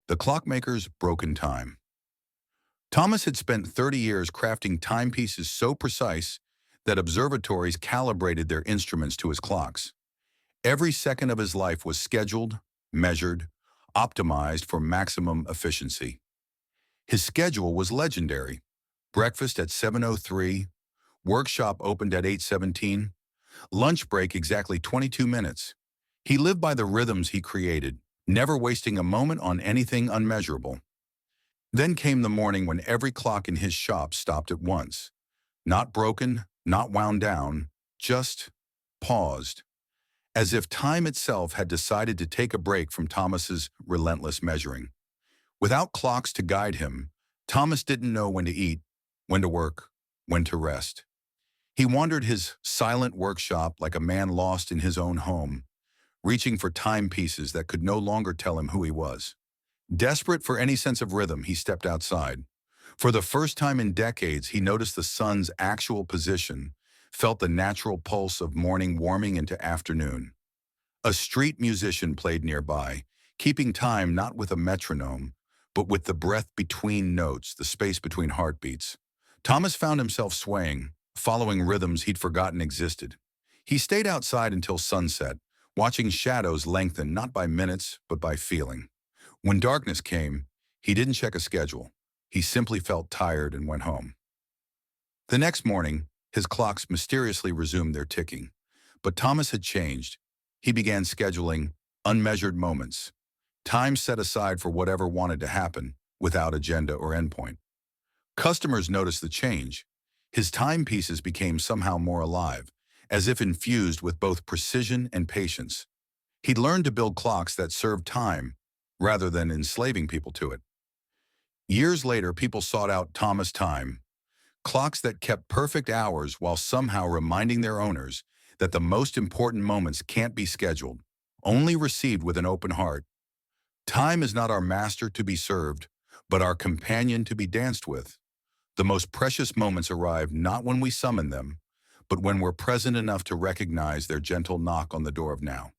The Clockmaker's Broken Time. Thomas had spent 30 years crafting timepieces so precise that observatories calibrated their instruments to his clocks. Every second of his life was scheduled, measured, optimized for maximum efficiency. His schedule was legendary. Breakfast at 7:03, workshop opened at 8:17, lunch break exactly 22 minutes. He lived by the rhythms he created, never wasting a moment on anything unmeasurable. Then came the morning when every clock in his shop stopped at once. Not broken, not wound down, just paused, as if time itself had decided to take a break from Thomas's relentless measuring. Without clocks to guide him, Thomas didn't know when to eat, when to work, when to rest. He wandered his silent workshop like a man lost in his own home, reaching for timepieces that could no longer tell him who he was. Desperate for any sense of rhythm, he stepped outside. For the first time in decades, he noticed the sun's actual position, felt the natural pulse of morning warming into afternoon. A street musician played nearby, keeping time not with a metronome, but with the breath between notes, the space between heartbeats. Thomas found himself swaying, following rhythms he'd forgotten existed. He stayed outside until sunset, watching shadows lengthen not by minutes, but by feeling. When darkness came, he didn't check a schedule. He simply felt tired and went home. The next morning, his clocks mysteriously resumed their ticking. But Thomas had changed. He began scheduling unmeasured moments, time set aside for whatever wanted to happen, without agenda or endpoint. Customers noticed the change. His timepieces became somehow more alive, as if infused with both precision and patience. He'd learned to build clocks that served time, rather than enslaving people to it. Years later, people sought out Thomas Time, clocks that kept perfect hours while somehow reminding their owners that the most important moments can't be scheduled, only received with an open heart. Time is not our master to be served, but our companion to be danced with. The most precious moments arrive not when we summon them, but when we're present enough to recognize their gentle knock on the door of now.